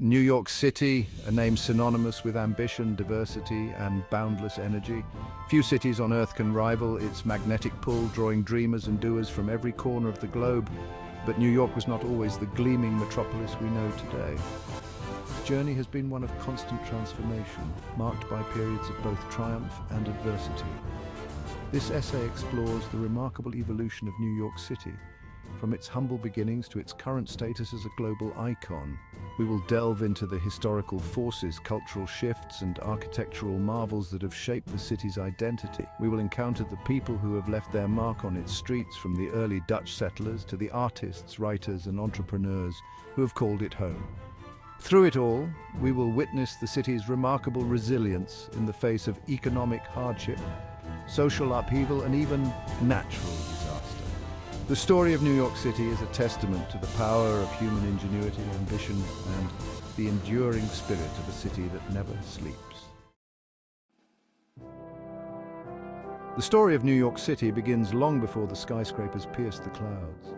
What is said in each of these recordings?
New York City, a name synonymous with ambition, diversity, and boundless energy. Few cities on Earth can rival its magnetic pull, drawing dreamers and doers from every corner of the globe. But New York was not always the gleaming metropolis we know today. Its journey has been one of constant transformation, marked by periods of both triumph and adversity. This essay explores the remarkable evolution of New York City, from its humble beginnings to its current status as a global icon. We will delve into the historical forces, cultural shifts, and architectural marvels that have shaped the city's identity. We will encounter the people who have left their mark on its streets, from the early Dutch settlers to the artists, writers, and entrepreneurs who have called it home. Through it all, we will witness the city's remarkable resilience in the face of economic hardship, social upheaval, and even natural disaster. The story of New York City is a testament to the power of human ingenuity, ambition, and the enduring spirit of a city that never sleeps. The story of New York City begins long before the skyscrapers pierced the clouds.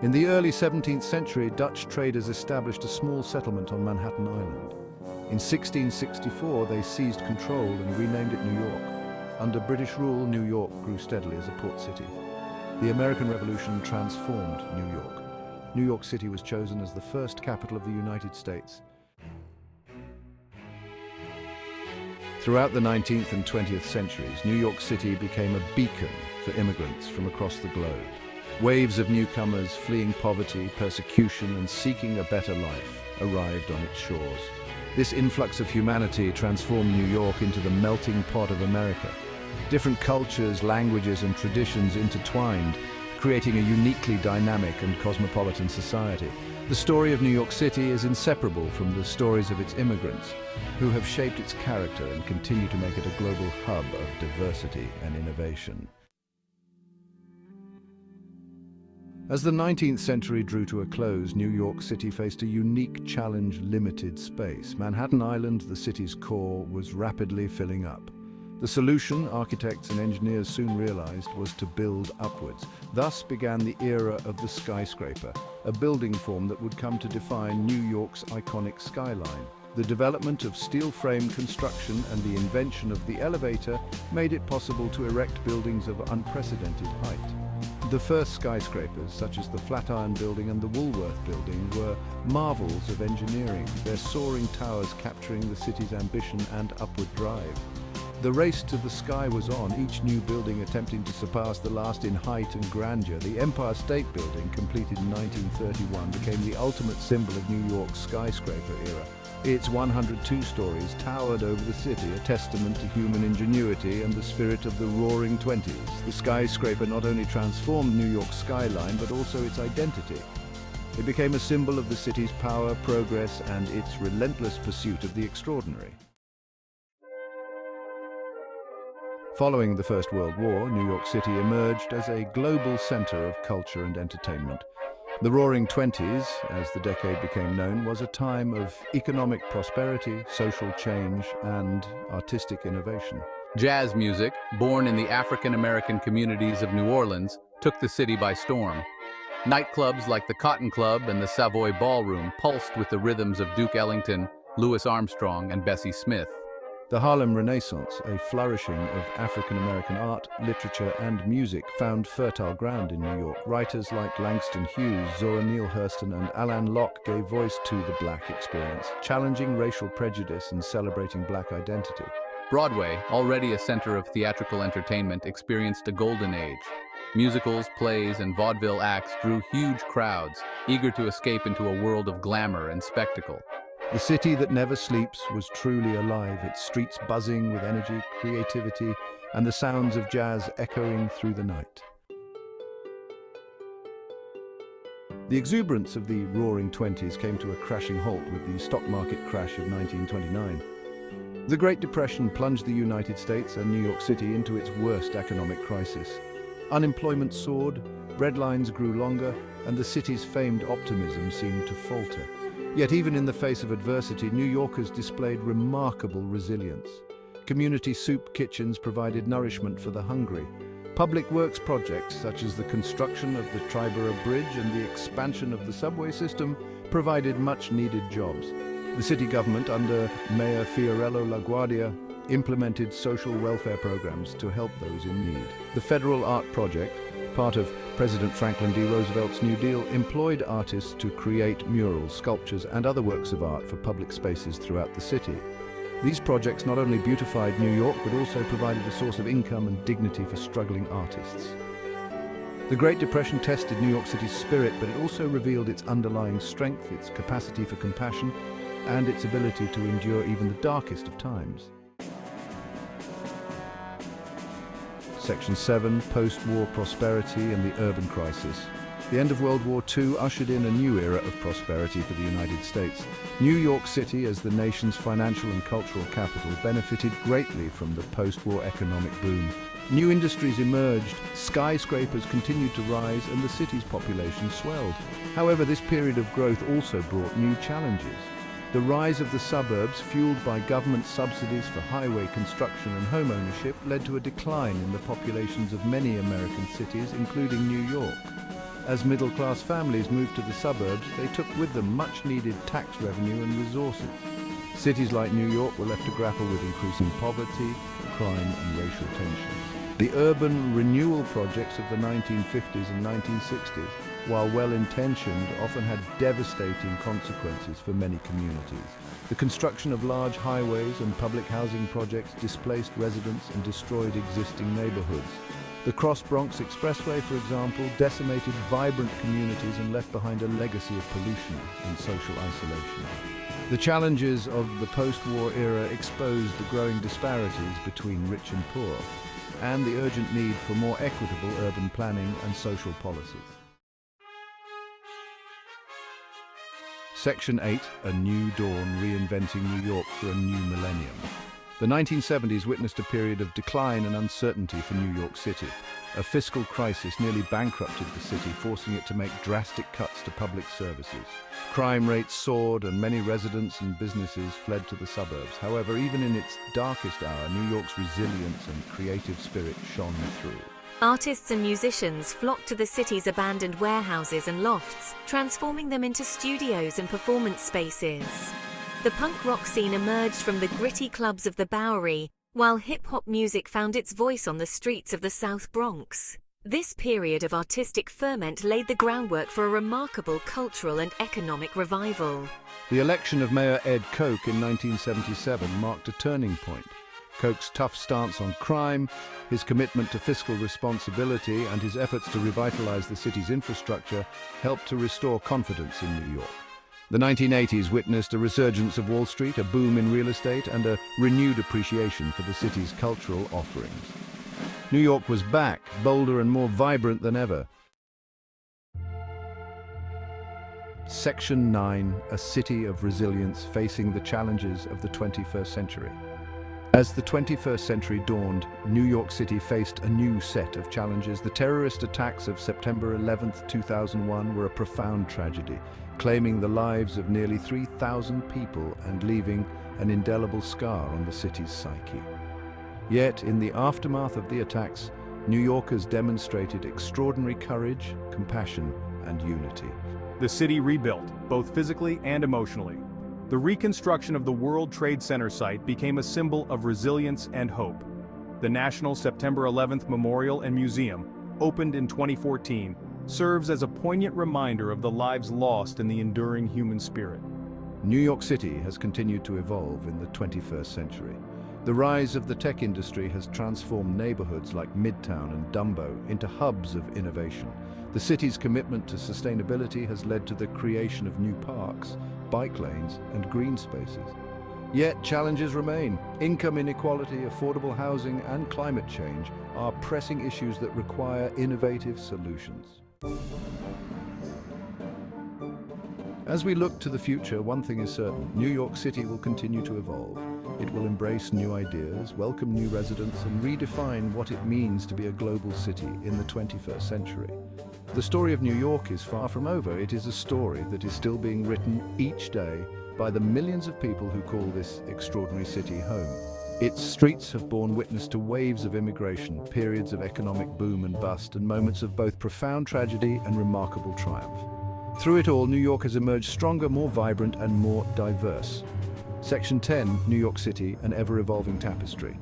In the early 17th century, Dutch traders established a small settlement on Manhattan Island. In 1664, they seized control and renamed it New York. Under British rule, New York grew steadily as a port city. The American Revolution transformed New York. New York City was chosen as the first capital of the United States. Throughout the 19th and 20th centuries, New York City became a beacon for immigrants from across the globe. Waves of newcomers fleeing poverty, persecution, and seeking a better life arrived on its shores. This influx of humanity transformed New York into the melting pot of America. Different cultures, languages, and traditions intertwined, creating a uniquely dynamic and cosmopolitan society. The story of New York City is inseparable from the stories of its immigrants, who have shaped its character and continue to make it a global hub of diversity and innovation. As the 19th century drew to a close, New York City faced a unique challenge: limited space. Manhattan Island, the city's core, was rapidly filling up. The solution, architects and engineers soon realized, was to build upwards. Thus began the era of the skyscraper, a building form that would come to define New York's iconic skyline. The development of steel frame construction and the invention of the elevator made it possible to erect buildings of unprecedented height. The first skyscrapers, such as the Flatiron Building and the Woolworth Building, were marvels of engineering, their soaring towers capturing the city's ambition and upward drive. The race to the sky was on, each new building attempting to surpass the last in height and grandeur. The Empire State Building, completed in 1931, became the ultimate symbol of New York's skyscraper era. Its 102 stories towered over the city, a testament to human ingenuity and the spirit of the Roaring Twenties. The skyscraper not only transformed New York's skyline, but also its identity. It became a symbol of the city's power, progress, and its relentless pursuit of the extraordinary. Following the First World War, New York City emerged as a global center of culture and entertainment. The Roaring Twenties, as the decade became known, was a time of economic prosperity, social change, and artistic innovation. Jazz music, born in the African-American communities of New Orleans, took the city by storm. Nightclubs like the Cotton Club and the Savoy Ballroom pulsed with the rhythms of Duke Ellington, Louis Armstrong, and Bessie Smith. The Harlem Renaissance, a flourishing of African-American art, literature, and music, found fertile ground in New York. Writers like Langston Hughes, Zora Neale Hurston, and Alain Locke gave voice to the Black experience, challenging racial prejudice and celebrating Black identity. Broadway, already a center of theatrical entertainment, experienced a golden age. Musicals, plays, and vaudeville acts drew huge crowds, eager to escape into a world of glamour and spectacle. The city that never sleeps was truly alive, its streets buzzing with energy, creativity, and the sounds of jazz echoing through the night. The exuberance of the Roaring Twenties came to a crashing halt with the stock market crash of 1929. The Great Depression plunged the United States and New York City into its worst economic crisis. Unemployment soared, breadlines grew longer, and the city's famed optimism seemed to falter. Yet even in the face of adversity, New Yorkers displayed remarkable resilience. Community soup kitchens provided nourishment for the hungry. Public works projects such as the construction of the Triborough Bridge and the expansion of the subway system provided much-needed jobs. The city government, under Mayor Fiorello LaGuardia, implemented social welfare programs to help those in need. The Federal Art Project, part of President Franklin D. Roosevelt's New Deal, employed artists to create murals, sculptures, and other works of art for public spaces throughout the city. These projects not only beautified New York, but also provided a source of income and dignity for struggling artists. The Great Depression tested New York City's spirit, but it also revealed its underlying strength, its capacity for compassion, and its ability to endure even the darkest of times. Section 7, Post-War Prosperity and the Urban Crisis. The end of World War II ushered in a new era of prosperity for the United States. New York City, as the nation's financial and cultural capital, benefited greatly from the post-war economic boom. New industries emerged, skyscrapers continued to rise, and the city's population swelled. However, this period of growth also brought new challenges. The rise of the suburbs, fueled by government subsidies for highway construction and home ownership, led to a decline in the populations of many American cities, including New York. As middle-class families moved to the suburbs, they took with them much-needed tax revenue and resources. Cities like New York were left to grapple with increasing poverty, crime, and racial tensions. The urban renewal projects of the 1950s and 1960s, while well-intentioned, often had devastating consequences for many communities. The construction of large highways and public housing projects displaced residents and destroyed existing neighborhoods. The Cross Bronx Expressway, for example, decimated vibrant communities and left behind a legacy of pollution and social isolation. The challenges of the post-war era exposed the growing disparities between rich and poor, and the urgent need for more equitable urban planning and social policies. Section 8, A New Dawn, Reinventing New York for a New Millennium. The 1970s witnessed a period of decline and uncertainty for New York City. A fiscal crisis nearly bankrupted the city, forcing it to make drastic cuts to public services. Crime rates soared and many residents and businesses fled to the suburbs. However, even in its darkest hour, New York's resilience and creative spirit shone through. Artists and musicians flocked to the city's abandoned warehouses and lofts, transforming them into studios and performance spaces. The punk rock scene emerged from the gritty clubs of the Bowery, while hip-hop music found its voice on the streets of the South Bronx. This period of artistic ferment laid the groundwork for a remarkable cultural and economic revival. The election of Mayor Ed Koch in 1977 marked a turning point. Koch's tough stance on crime, his commitment to fiscal responsibility, and his efforts to revitalize the city's infrastructure helped to restore confidence in New York. The 1980s witnessed a resurgence of Wall Street, a boom in real estate, and a renewed appreciation for the city's cultural offerings. New York was back, bolder and more vibrant than ever. Section 9, A City of Resilience Facing the Challenges of the 21st Century. As the 21st century dawned, New York City faced a new set of challenges. The terrorist attacks of September 11, 2001 were a profound tragedy, claiming the lives of nearly 3,000 people and leaving an indelible scar on the city's psyche. Yet, in the aftermath of the attacks, New Yorkers demonstrated extraordinary courage, compassion, and unity. The city rebuilt, both physically and emotionally. The reconstruction of the World Trade Center site became a symbol of resilience and hope. The National September 11th Memorial and Museum, opened in 2014, serves as a poignant reminder of the lives lost in the enduring human spirit. New York City has continued to evolve in the 21st century. The rise of the tech industry has transformed neighborhoods like Midtown and Dumbo into hubs of innovation. The city's commitment to sustainability has led to the creation of new parks, bike lanes, and green spaces. Yet challenges remain. Income inequality, affordable housing, and climate change are pressing issues that require innovative solutions. As we look to the future, one thing is certain: New York City will continue to evolve. It will embrace new ideas, welcome new residents, and redefine what it means to be a global city in the 21st century. The story of New York is far from over. It is a story that is still being written each day by the millions of people who call this extraordinary city home. Its streets have borne witness to waves of immigration, periods of economic boom and bust, and moments of both profound tragedy and remarkable triumph. Through it all, New York has emerged stronger, more vibrant, and more diverse. Section 10, New York City, an ever-evolving tapestry.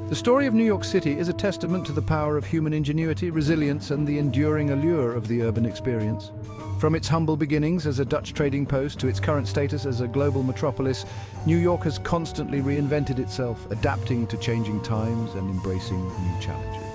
The story of New York City is a testament to the power of human ingenuity, resilience, and the enduring allure of the urban experience. From its humble beginnings as a Dutch trading post to its current status as a global metropolis, New York has constantly reinvented itself, adapting to changing times and embracing new challenges.